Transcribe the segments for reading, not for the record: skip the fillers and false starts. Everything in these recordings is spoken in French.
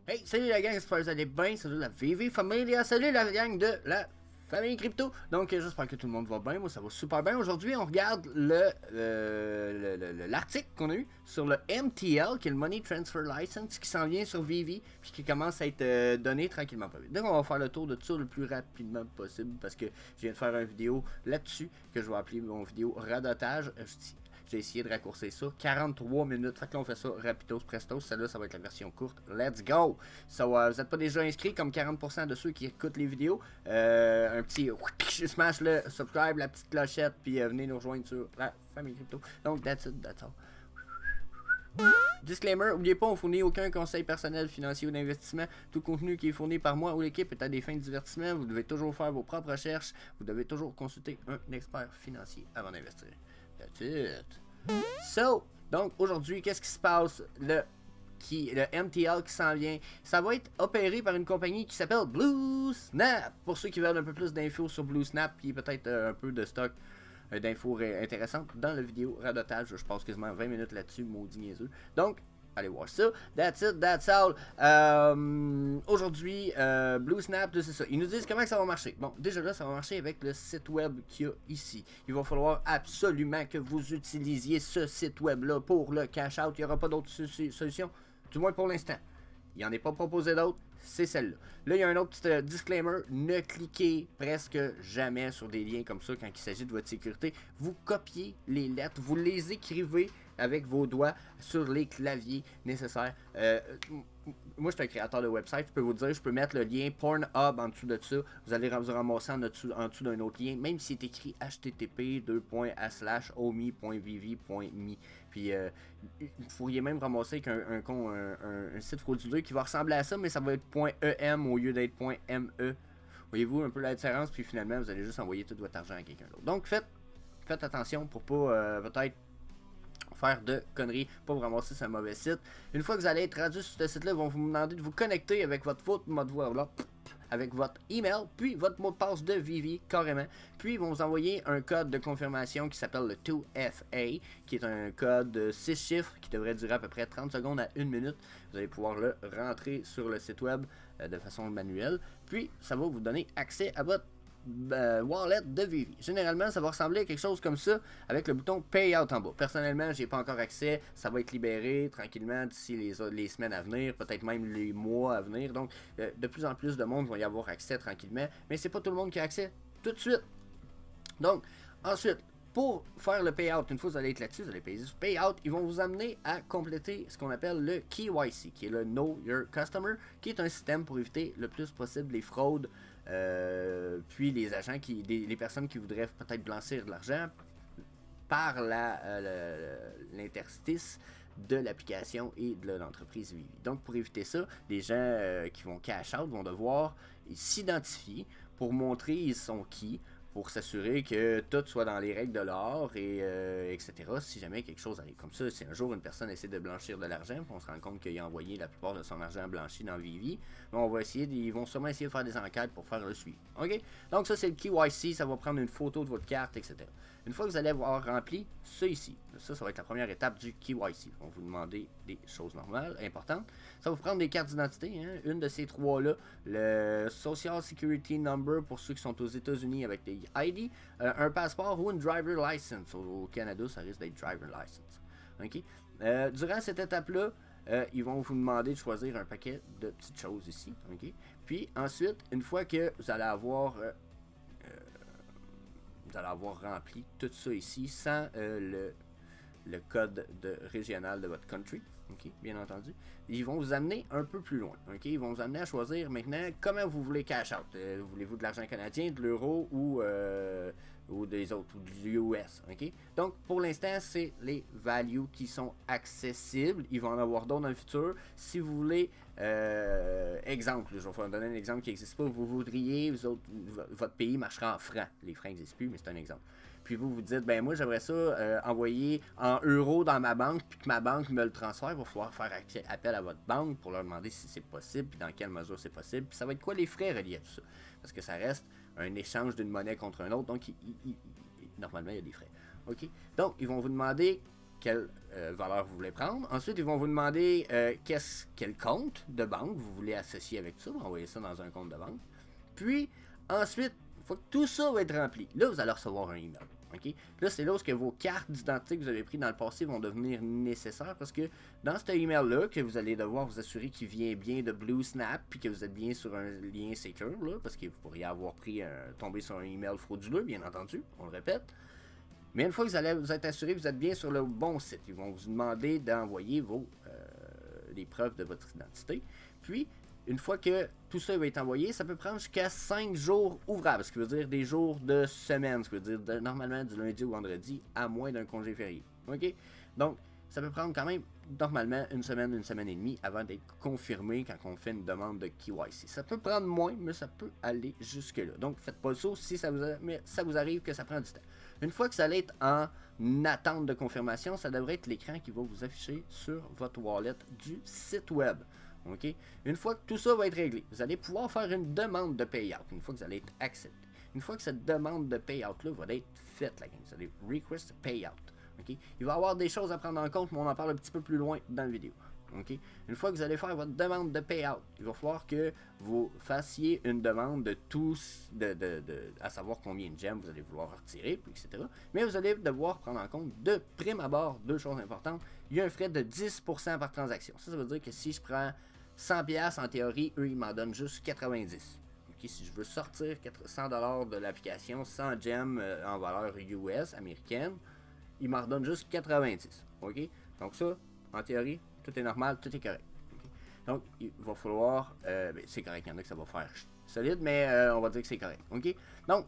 Hey, salut la gang, j'espère que vous allez bien, salut la VV Familia, salut la gang de la famille crypto. Donc j'espère que tout le monde va bien, moi ça va super bien. Aujourd'hui on regarde l'article qu'on a eu sur le MTL, qui est le Money Transfer License, qui s'en vient sur VV, puis qui commence à être donné tranquillement pas vite. Donc on va faire le tour de tout ça le plus rapidement possible, parce que je viens de faire une vidéo là-dessus, que je vais appeler mon vidéo radotage. J'ai essayé de raccourcir ça, 43 minutes, fait que là on fait ça rapidos prestos, celle-là ça va être la version courte, let's go! So, vous n'êtes pas déjà inscrit comme 40% de ceux qui écoutent les vidéos, un petit smash le subscribe, la petite clochette, puis venez nous rejoindre sur la famille crypto. Donc that's it, that's all. Disclaimer, n'oubliez pas, on fournit aucun conseil personnel, financier ou d'investissement. Tout contenu qui est fourni par moi ou l'équipe est à des fins de divertissement. Vous devez toujours faire vos propres recherches. Vous devez toujours consulter un expert financier avant d'investir. That's it. So, donc aujourd'hui, qu'est-ce qui se passe? Le MTL qui s'en vient, ça va être opéré par une compagnie qui s'appelle BlueSnap. Pour ceux qui veulent un peu plus d'infos sur BlueSnap, puis peut-être un peu de stock d'infos intéressantes dans la vidéo radotage, je passe quasiment 20 minutes là-dessus, maudit niaiseux. Donc, allez voir ça. That's it, that's all. Aujourd'hui, BlueSnap, c'est ça. Ils nous disent comment ça va marcher. Bon, déjà là, ça va marcher avec le site web qu'il y a ici. Il va falloir absolument que vous utilisiez ce site web-là pour le cash-out. Il n'y aura pas d'autre solution, du moins pour l'instant. Il n'y en est pas proposé d'autres, c'est celle-là. Là, il y a un autre petit disclaimer. Ne cliquez presque jamais sur des liens comme ça quand il s'agit de votre sécurité. Vous copiez les lettres, vous les écrivez avec vos doigts sur les claviers nécessaires. Moi, je suis un créateur de website. Je peux vous dire, je peux mettre le lien Pornhub en dessous de ça. Vous allez vous ramasser en dessous d'un autre lien, même s'il est écrit http://omi.vv.me. Puis, vous pourriez même ramasser un site frauduleux qui va ressembler à ça, mais ça va être .em au lieu d'être .me. Voyez-vous un peu la différence? Puis finalement, vous allez juste envoyer tout votre argent à quelqu'un d'autre. Donc, faites attention pour pas peut-être faire de conneries, pas vous ramasser sur un mauvais site. Une fois que vous allez être rendu sur ce site-là, ils vont vous demander de vous connecter avec votre avec votre email, puis votre mot de passe de Vivi, carrément. Puis ils vont vous envoyer un code de confirmation qui s'appelle le 2FA, qui est un code de 6 chiffres qui devrait durer à peu près 30 secondes à 1 minute. Vous allez pouvoir le rentrer sur le site web de façon manuelle. Puis ça va vous donner accès à votre wallet de Vivi. Généralement, ça va ressembler à quelque chose comme ça avec le bouton Payout en bas. Personnellement, j'ai pas encore accès. Ça va être libéré tranquillement d'ici les semaines à venir, peut-être même les mois à venir. Donc, de plus en plus de monde va y avoir accès tranquillement. Mais c'est pas tout le monde qui a accès tout de suite. Donc, ensuite, pour faire le payout, une fois que vous allez être là-dessus, vous allez payer sur payout, ils vont vous amener à compléter ce qu'on appelle le KYC, qui est le Know Your Customer, qui est un système pour éviter le plus possible les fraudes, puis les agents, les personnes qui voudraient peut-être blanchir de l'argent par l'interstice de l'application et de l'entreprise Vivi. Donc pour éviter ça, les gens qui vont cash out vont devoir s'identifier pour montrer ils sont qui, pour s'assurer que tout soit dans les règles de l'art, et etc. Si jamais quelque chose arrive comme ça, si un jour une personne essaie de blanchir de l'argent, on se rend compte qu'il a envoyé la plupart de son argent blanchi dans Vivi, ils vont sûrement essayer de faire des enquêtes pour faire le suivi. Ok? Donc ça c'est le KYC, ça va prendre une photo de votre carte, etc. Une fois que vous allez avoir rempli ça ici, ça va être la première étape du KYC. On va vous demander des choses normales, importantes. Ça va vous prendre des cartes d'identité, hein? Une de ces trois-là, le Social Security Number pour ceux qui sont aux États-Unis avec des ID, un passeport ou une driver license. Au Canada, ça risque d'être driver license. Okay? Durant cette étape-là, ils vont vous demander de choisir un paquet de petites choses ici. Okay? Puis ensuite, une fois que vous allez avoir rempli tout ça ici sans le code régional de votre country, okay, bien entendu, ils vont vous amener un peu plus loin. Okay? Ils vont vous amener à choisir maintenant comment vous voulez cash out. Voulez-vous de l'argent canadien, de l'euro ou des autres, ou du US. Okay? Donc pour l'instant, c'est les values qui sont accessibles. Ils vont en avoir d'autres dans le futur. Si vous voulez, exemple, je vais vous donner un exemple qui n'existe pas. Vous voudriez, votre pays marchera en francs. Les francs n'existent plus, mais c'est un exemple. Puis vous dites, ben moi j'aimerais ça envoyer en euros dans ma banque, puis que ma banque me le transfère. Il va falloir faire appel à votre banque pour leur demander si c'est possible, puis dans quelle mesure c'est possible. Puis ça va être quoi les frais reliés à tout ça? Parce que ça reste un échange d'une monnaie contre un autre, donc normalement il y a des frais. Ok? Donc ils vont vous demander quelle valeur vous voulez prendre. Ensuite, ils vont vous demander quel compte de banque vous voulez associer avec ça. Envoyez ça dans un compte de banque. Puis, ensuite, une fois que tout ça va être rempli, là, vous allez recevoir un email. Okay? Là, c'est là où vos cartes d'identité que vous avez prises dans le passé vont devenir nécessaires parce que dans cet email-là, que vous allez devoir vous assurer qu'il vient bien de Blue Snap puis que vous êtes bien sur un lien secure, là, parce que vous pourriez avoir tombé sur un email frauduleux, bien entendu, on le répète. Mais une fois que vous allez vous être assuré que vous êtes bien sur le bon site, ils vont vous demander d'envoyer les preuves de votre identité. Puis, une fois que tout ça va être envoyé, ça peut prendre jusqu'à 5 jours ouvrables, ce qui veut dire des jours de semaine, ce qui veut dire normalement du lundi au vendredi, à moins d'un congé férié. OK? Donc, ça peut prendre quand même normalement une semaine et demie avant d'être confirmé quand on fait une demande de KYC. Ça peut prendre moins, mais ça peut aller jusque-là. Donc, faites pas le saut si ça vous arrive que ça prend du temps. Une fois que ça allait être en attente de confirmation, ça devrait être l'écran qui va vous afficher sur votre wallet du site web. Okay? Une fois que tout ça va être réglé, vous allez pouvoir faire une demande de payout. Une fois que vous allez être accepté. Une fois que cette demande de payout-là va être faite, la gang, vous allez request payout. Okay? Il va y avoir des choses à prendre en compte, mais on en parle un petit peu plus loin dans la vidéo. Okay? Une fois que vous allez faire votre demande de payout, il va falloir que vous fassiez une demande de tous, à savoir combien de gemmes vous allez vouloir retirer, etc. Mais vous allez devoir prendre en compte de prime abord deux choses importantes. Il y a un frais de 10% par transaction. Ça veut dire que si je prends 100$, en théorie, eux, ils m'en donnent juste 90$. Okay? Si je veux sortir 100$ de l'application, 100 gemmes en valeur US, américaine, ils m'en redonnent juste 90$. Okay? Donc ça, en théorie, tout est normal, tout est correct. Okay? Donc, il va falloir... c'est correct, il y en a que ça va faire solide, mais on va dire que c'est correct. Okay? Donc,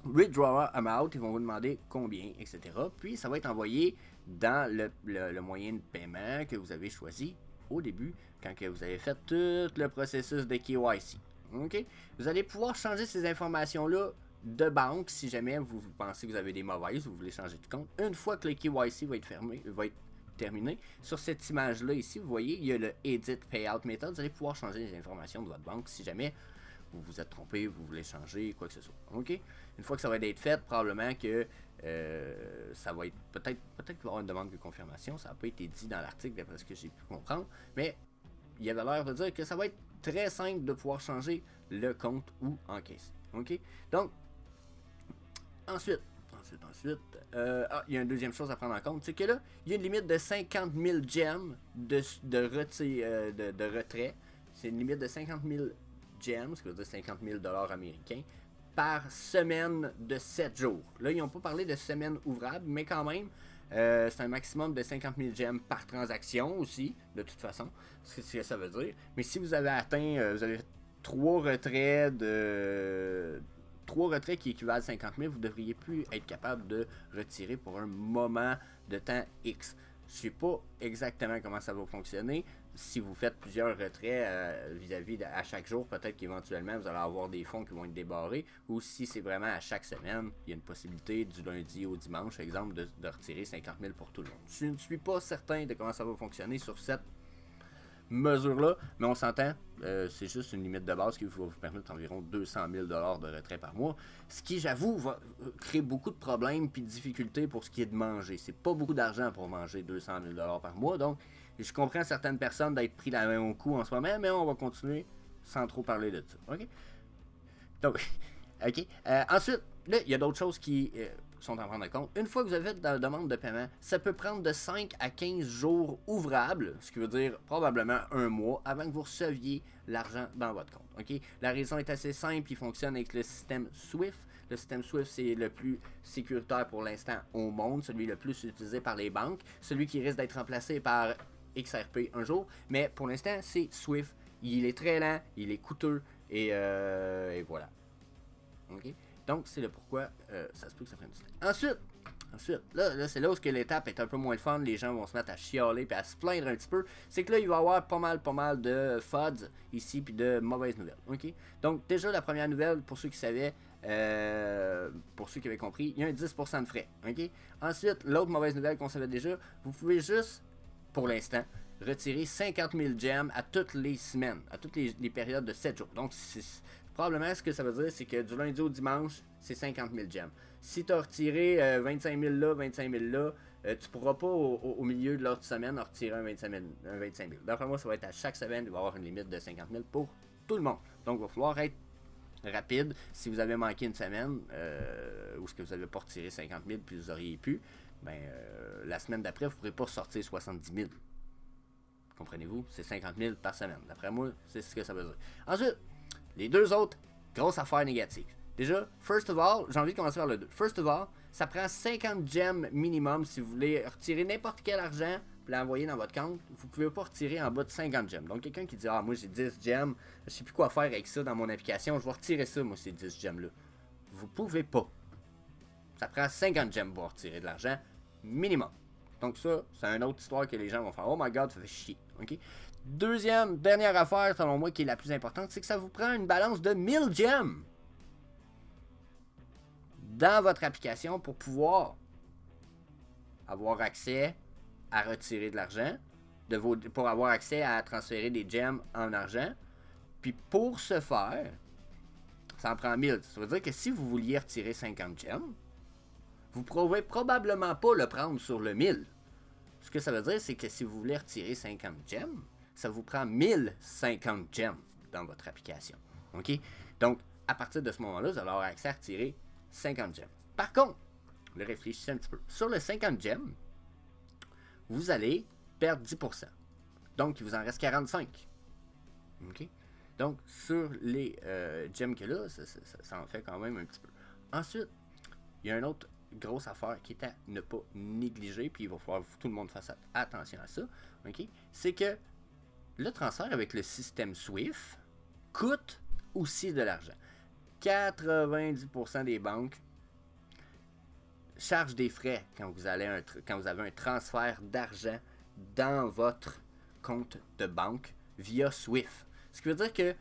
withdrawal amount, ils vont vous demander combien, etc. Puis, ça va être envoyé dans le moyen de paiement que vous avez choisi au début, quand que vous avez fait tout le processus de KYC. Okay? Vous allez pouvoir changer ces informations-là de banque si jamais vous pensez que vous avez des mauvaises, vous voulez changer de compte. Une fois que le KYC va être terminé, sur cette image-là ici, vous voyez, il y a le Edit Payout Method. Vous allez pouvoir changer les informations de votre banque si jamais vous vous êtes trompé, vous voulez changer, quoi que ce soit. OK? Une fois que ça va être fait, probablement que ça va être... Peut-être qu'il va y avoir une demande de confirmation. Ça n'a pas été dit dans l'article, d'après ce que j'ai pu comprendre. Mais il y avait l'air de dire que ça va être très simple de pouvoir changer le compte ou encaisser. OK? Donc, ensuite, il y a une deuxième chose à prendre en compte, c'est que là, il y a une limite de 50 000 gemmes de retrait. C'est une limite de 50 000 gemmes, ce qui veut dire 50 000 $ américains, par semaine de 7 jours. Là, ils n'ont pas parlé de semaine ouvrable, mais quand même, c'est un maximum de 50 000 gemmes par transaction aussi, de toute façon. C'est ce que ça veut dire. Mais si vous avez atteint, vous avez 3 retraits qui équivalent à 50 000, vous ne devriez plus être capable de retirer pour un moment de temps X. Je ne sais pas exactement comment ça va fonctionner. Si vous faites plusieurs retraits vis-à-vis à chaque jour, peut-être qu'éventuellement vous allez avoir des fonds qui vont être débarrés. Ou si c'est vraiment à chaque semaine, il y a une possibilité du lundi au dimanche, par exemple, de retirer 50 000 pour tout le monde. Je ne suis pas certain de comment ça va fonctionner sur cette mesure-là, mais on s'entend, c'est juste une limite de base qui va vous permettre environ 200 000 $ de retrait par mois, ce qui, j'avoue, va créer beaucoup de problèmes et de difficultés pour ce qui est de manger. C'est pas beaucoup d'argent pour manger 200 000 $ par mois, donc je comprends certaines personnes d'être pris la main au cou en ce moment, mais on va continuer sans trop parler de ça, ok? Donc, ok. Ensuite, là, il y a d'autres choses qui sont à prendre en compte. Une fois que vous avez fait la demande de paiement, ça peut prendre de 5 à 15 jours ouvrables, ce qui veut dire probablement un mois, avant que vous receviez l'argent dans votre compte. Okay? La raison est assez simple, il fonctionne avec le système SWIFT. Le système SWIFT, c'est le plus sécuritaire pour l'instant au monde, celui le plus utilisé par les banques, celui qui risque d'être remplacé par XRP un jour, mais pour l'instant, c'est SWIFT. Il est très lent, il est coûteux, et voilà. Okay? Donc, c'est le pourquoi ça se peut que ça prenne du temps. Ensuite, là c'est là où l'étape est un peu moins le fun. Les gens vont se mettre à chialer et à se plaindre un petit peu. C'est que là, il va y avoir pas mal de FUDs ici puis de mauvaises nouvelles. Okay? Donc, déjà, la première nouvelle, pour ceux qui savaient, pour ceux qui avaient compris, il y a un 10% de frais. Okay? Ensuite, l'autre mauvaise nouvelle qu'on savait déjà, vous pouvez juste, pour l'instant, retirer 50 000 gemmes à toutes les semaines, à toutes les périodes de 7 jours. Donc, probablement, ce que ça veut dire, c'est que du lundi au dimanche, c'est 50 000 gemmes. Si tu as retiré 25 000 là, 25 000 là, tu pourras pas au milieu de l'autre semaine en retirer un 25 000. D'après moi, ça va être à chaque semaine, il va y avoir une limite de 50 000 pour tout le monde. Donc, il va falloir être rapide. Si vous avez manqué une semaine, ou ce que vous n'avez pas retiré 50 000 puis vous auriez pu, ben, la semaine d'après, vous ne pourrez pas sortir 70 000. Comprenez-vous? C'est 50 000 par semaine. D'après moi, c'est ce que ça veut dire. Ensuite, les deux autres grosses affaires négatives. Déjà, first of all, j'ai envie de commencer par le 2. First of all, ça prend 50 gems minimum si vous voulez retirer n'importe quel argent et l'envoyer dans votre compte. Vous ne pouvez pas retirer en bas de 50 gems. Donc, quelqu'un qui dit « Ah, moi j'ai 10 gems, je ne sais plus quoi faire avec ça dans mon application, je vais retirer ça, moi, ces 10 gems-là. » Vous ne pouvez pas. Ça prend 50 gems pour retirer de l'argent minimum. Donc ça, c'est une autre histoire que les gens vont faire « Oh my God, ça fait chier. » Okay? Dernière affaire, selon moi, qui est la plus importante, c'est que ça vous prend une balance de 1000 gems dans votre application pour pouvoir avoir accès à retirer de l'argent, pour avoir accès à transférer des gems en argent. Puis pour ce faire, ça en prend 1000. Ça veut dire que si vous vouliez retirer 50 gems, vous ne pourrez probablement pas le prendre sur le 1000. Ce que ça veut dire, c'est que si vous voulez retirer 50 gems, ça vous prend 1050 gems dans votre application. OK? Donc, à partir de ce moment-là, vous allez avoir accès à retirer 50 gems. Par contre, réfléchissez un petit peu. Sur le 50 gems, vous allez perdre 10%. Donc, il vous en reste 45. OK? Donc, sur les gems que là, ça en fait quand même un petit peu. Ensuite, il y a une autre grosse affaire qui est à ne pas négliger, puis il va falloir que tout le monde fasse attention à ça. OK? C'est que le transfert avec le système SWIFT coûte aussi de l'argent. 90% des banques chargent des frais quand vous avez un transfert d'argent dans votre compte de banque via SWIFT. Ce qui veut dire que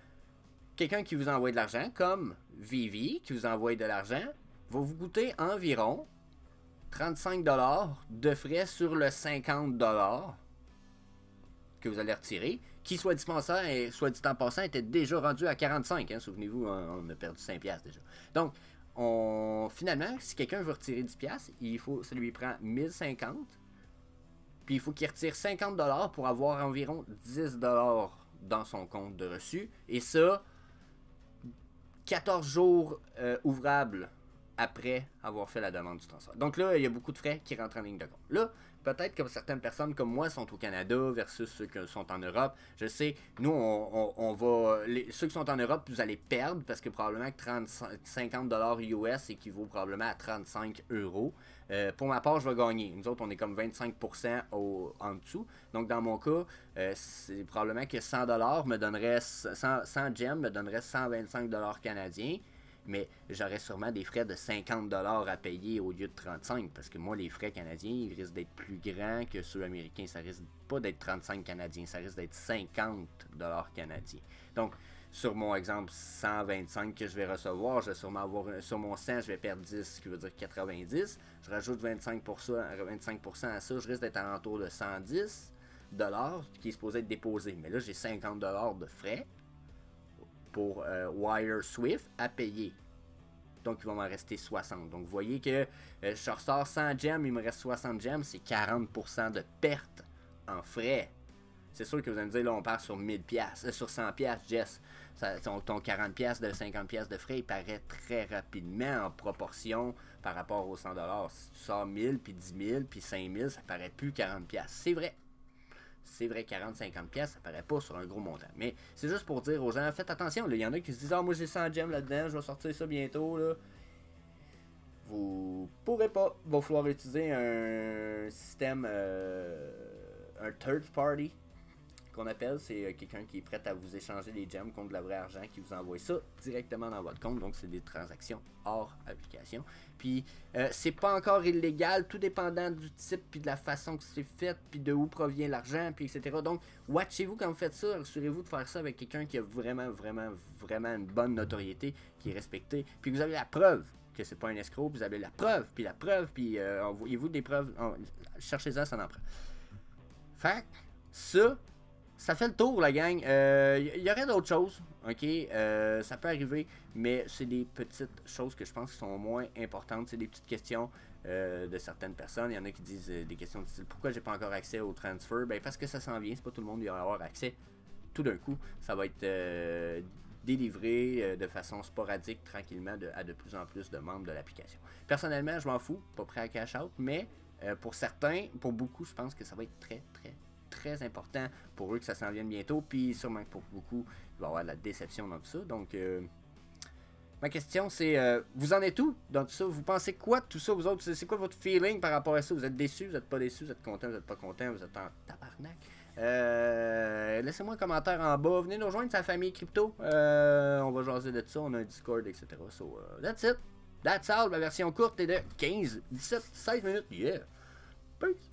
quelqu'un qui vous envoie de l'argent, comme Vivi, qui vous envoie de l'argent, va vous coûter environ 35$ de frais sur le 50$ que vous allez retirer, qui, soit dit en passant, était déjà rendu à 45$. Hein, souvenez-vous, on a perdu 5$ déjà. Donc, finalement, si quelqu'un veut retirer 10$, ça lui prend 1050$, puis il faut qu'il retire 50$ pour avoir environ 10$ dans son compte de reçu, et ça, 14 jours ouvrables après avoir fait la demande du transfert. Donc là, il y a beaucoup de frais qui rentrent en ligne de compte. Là, peut-être que certaines personnes comme moi sont au Canada versus ceux qui sont en Europe. Je sais, nous, ceux qui sont en Europe, vous allez perdre parce que probablement que 50$ US équivaut probablement à 35€. Pour ma part, je vais gagner. Nous autres, on est comme 25% en dessous. Donc, dans mon cas, c'est probablement que 100$ me donnerait 100 gems me donnerait 125$ canadiens. Mais j'aurais sûrement des frais de 50$ à payer au lieu de 35$. Parce que moi, les frais canadiens, ils risquent d'être plus grands que ceux américains. Ça risque pas d'être 35$ canadiens, ça risque d'être 50$ canadiens. Donc, sur mon exemple 125 que je vais recevoir, je vais sûrement avoir, sur mon 100, je vais perdre 10, ce qui veut dire 90. Je rajoute 25% à ça, je risque d'être à l'entour de 110$ qui est supposé être déposé. Mais là, j'ai 50$ de frais pour Wire Swift à payer. Donc, il va m'en rester 60. Donc, vous voyez que je ressors 100 gems, il me reste 60 gems, c'est 40% de perte en frais. C'est sûr que vous allez me dire, là, on part sur 1000$, sur 100$, Jess. Ton 40$ de 50$ de frais, il paraît très rapidement en proportion par rapport aux 100$. Si tu sors 1000, puis 10 000, puis 5000, ça paraît plus 40$. C'est vrai. C'est vrai, 40-50$, ça paraît pas sur un gros montant. Mais c'est juste pour dire aux gens, faites attention. Il y en a qui se disent, ah, moi j'ai 100 gems là-dedans, je vais sortir ça bientôt. Là. Vous pourrez pas. Il va falloir utiliser un système, un third party, qu'on appelle. C'est quelqu'un qui est prêt à vous échanger les gems contre de la vraie argent, qui vous envoie ça directement dans votre compte. Donc, c'est des transactions hors application. Puis, c'est pas encore illégal, tout dépendant du type, puis de la façon que c'est fait, puis de où provient l'argent, puis etc. Donc, watchez-vous quand vous faites ça. Assurez-vous de faire ça avec quelqu'un qui a vraiment une bonne notoriété, qui est respecté. Puis, vous avez la preuve que c'est pas un escroc, puis vous avez la preuve, puis envoyez-vous des preuves. Cherchez-en, ça en prend. Fait que, ça fait le tour, la gang. Il y aurait d'autres choses, ok? Ça peut arriver, mais c'est des petites choses que je pense qui sont moins importantes. C'est des petites questions de certaines personnes. Il y en a qui disent des questions du style pourquoi j'ai pas encore accès au transfer? Ben parce que ça s'en vient, c'est pas tout le monde qui va avoir accès tout d'un coup. Ça va être délivré de façon sporadique, tranquillement, à de plus en plus de membres de l'application. Personnellement, je m'en fous, pas prêt à cash out, mais pour certains, pour beaucoup, je pense que ça va être très important pour eux que ça s'en vienne bientôt, puis sûrement que pour beaucoup, il va y avoir de la déception dans tout ça. Donc, ma question c'est, vous en êtes où dans tout ça? Vous pensez quoi de tout ça, vous autres? C'est quoi votre feeling par rapport à ça? Vous êtes déçus, vous êtes pas déçus, vous êtes content, vous êtes pas content, vous êtes en tabarnak? Laissez-moi un commentaire en bas, venez nous rejoindre sa famille crypto, on va jaser de ça, on a un Discord, etc. So, that's it, that's all, la version courte est de 15, 17, 16 minutes, yeah! Peace!